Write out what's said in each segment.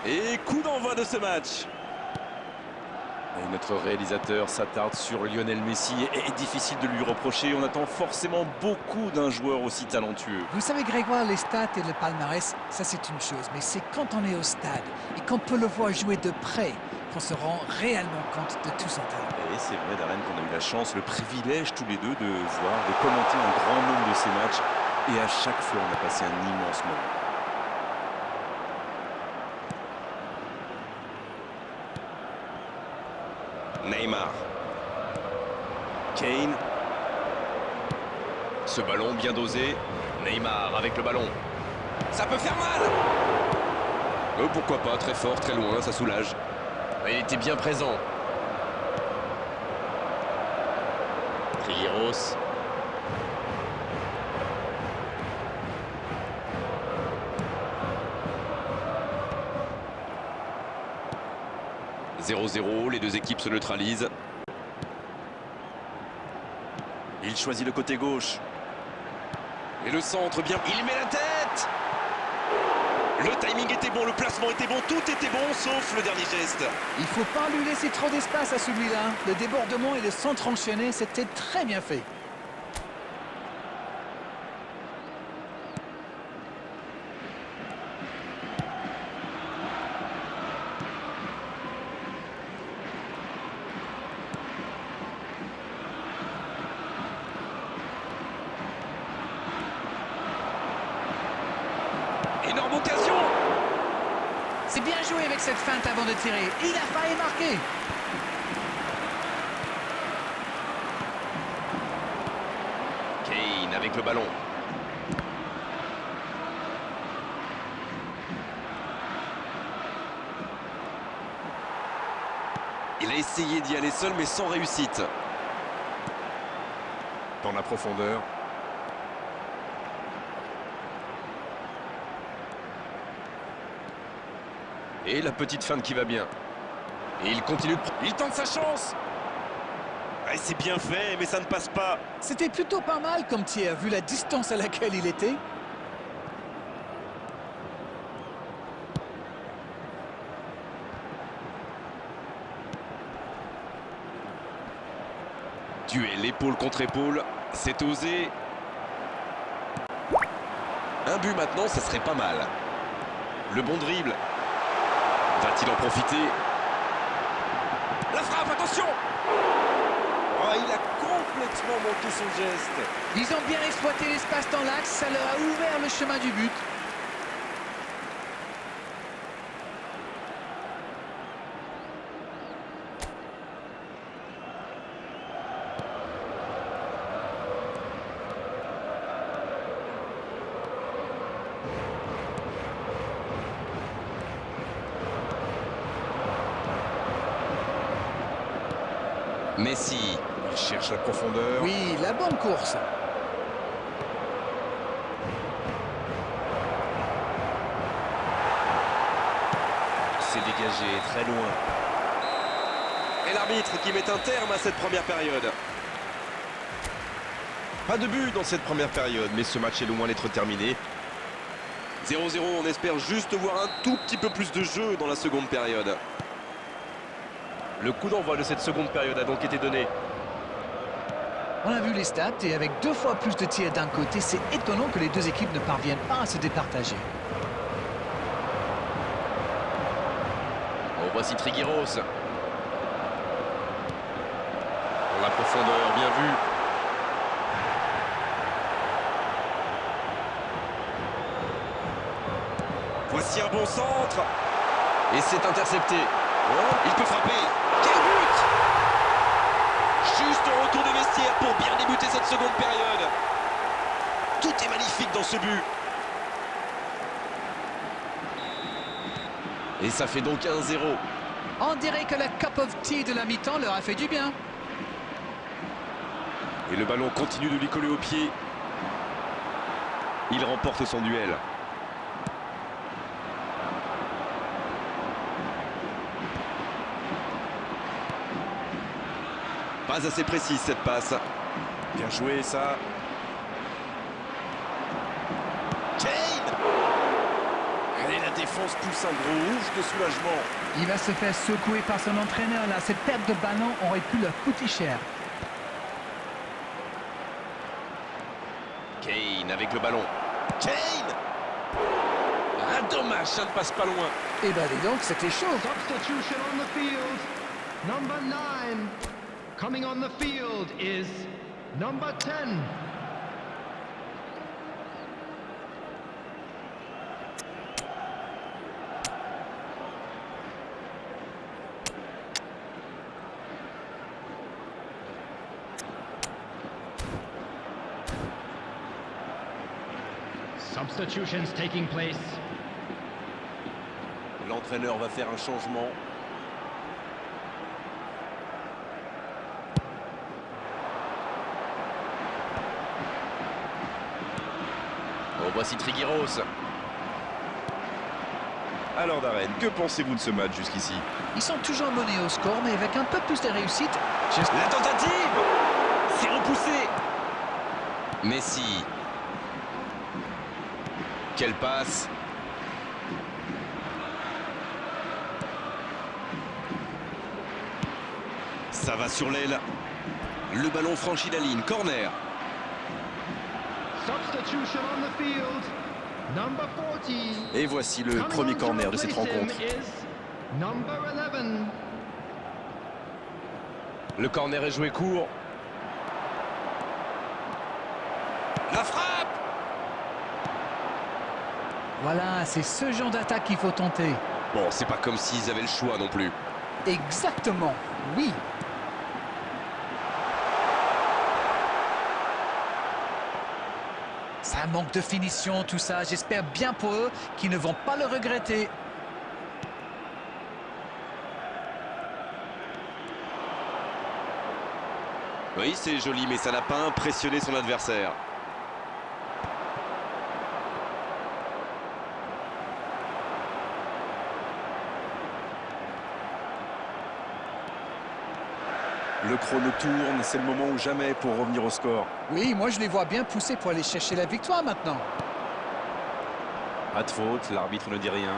Et coup d'envoi de ce match. Et notre réalisateur s'attarde sur Lionel Messi et difficile de lui reprocher. On attend forcément beaucoup d'un joueur aussi talentueux. Vous savez, Grégoire, les stats et le palmarès, ça c'est une chose. Mais c'est quand on est au stade et qu'on peut le voir jouer de près qu'on se rend réellement compte de tout son talent. Et c'est vrai, Darren, qu'on a eu la chance, le privilège tous les deux de voir, de commenter un grand nombre de ces matchs. Et à chaque fois, on a passé un immense moment. Neymar. Kane. Ce ballon bien dosé. Neymar avec le ballon. Ça peut faire mal. Pourquoi pas, très fort, très loin, ça soulage. Il était bien présent. Trigueros. « 0-0, les deux équipes se neutralisent. Il choisit le côté gauche. Et le centre bien... Il met la tête. Le timing était bon, le placement était bon, tout était bon, sauf le dernier geste. Il faut pas lui laisser trop d'espace à celui-là. Le débordement et le centre enchaîné, c'était très bien fait. Énorme occasion. C'est bien joué avec cette feinte avant de tirer. Il a failli marquer. Kane avec le ballon. Il a essayé d'y aller seul, mais sans réussite. Dans la profondeur. Et la petite feinte qui va bien. Et il continue de... Il tente sa chance. C'est bien fait, mais ça ne passe pas. C'était plutôt pas mal comme tir, vu la distance à laquelle il était. Duel épaule contre épaule, c'est osé. Un but maintenant, ça serait pas mal. Le bon dribble. Va-t-il en profiter? La frappe, attention! Il a complètement manqué son geste. Ils ont bien exploité l'espace dans l'axe, ça leur a ouvert le chemin du but. Messi, il cherche la profondeur. Oui, la bonne course. C'est dégagé, très loin. Et l'arbitre qui met un terme à cette première période. Pas de but dans cette première période, mais ce match est loin d'être terminé. 0-0, on espère juste voir un tout petit peu plus de jeu dans la seconde période. Le coup d'envoi de cette seconde période a donc été donné. On a vu les stats et avec 2 fois plus de tirs d'un côté, c'est étonnant que les deux équipes ne parviennent pas à se départager. Voici Trigueros. Dans la profondeur, bien vu. Voici un bon centre. Et c'est intercepté. Il peut frapper. Quel but! Juste un retour de vestiaire pour bien débuter cette seconde période. Tout est magnifique dans ce but. Et ça fait donc 1-0. On dirait que la cup of tea de la mi-temps leur a fait du bien. Et le ballon continue de lui coller au pied. Il remporte son duel. Pas assez précise cette passe. Bien joué ça. Kane! Et la défense pousse un gros ouf de soulagement. Il va se faire secouer par son entraîneur là. Cette perte de ballon aurait pu leur coûter cher. Kane avec le ballon. Kane! Ah, dommage, ça ne passe pas loin. Eh ben dis donc, c'était chaud. Substitution on the field. Number 9. Coming on the field is number 10. Substitutions taking place. L'entraîneur va faire un changement. Oh, voici Trigueros. Alors Darren, que pensez-vous de ce match jusqu'ici? Ils sont toujours menés au score, mais avec un peu plus de réussite. La tentative! C'est repoussé! Messi. Quelle passe! Ça va sur l'aile. Le ballon franchit la ligne. Corner. Substitution on the field. Number 40. Et voici le premier corner de cette rencontre. Number 11. Le corner est joué court. La frappe! Voilà, c'est ce genre d'attaque qu'il faut tenter. Bon, c'est pas comme s'ils avaient le choix non plus. Exactement, oui. Ça manque de finition, tout ça. J'espère bien pour eux qu'ils ne vont pas le regretter. Oui, c'est joli, mais ça n'a pas impressionné son adversaire. Le chrono tourne, c'est le moment ou jamais pour revenir au score. Oui, moi je les vois bien pousser pour aller chercher la victoire maintenant. Pas de faute, l'arbitre ne dit rien.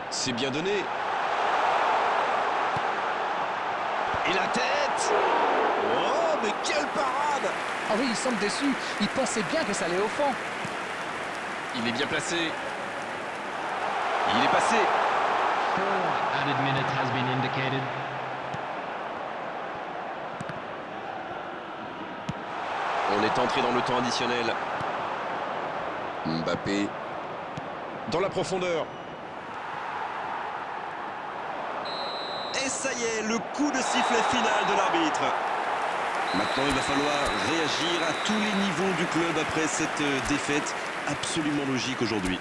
C'est bien donné. Et la tête! Oh, mais quelle parade! Ah oui, ils semblent déçus. Ils pensaient bien que ça allait au fond. Il est bien placé. Il est passé. 4 added minutes has been indicated. On est entré dans le temps additionnel. Mbappé. Dans la profondeur. Et ça y est, le coup de sifflet final de l'arbitre. Maintenant, il va falloir réagir à tous les niveaux du club après cette défaite absolument logique aujourd'hui.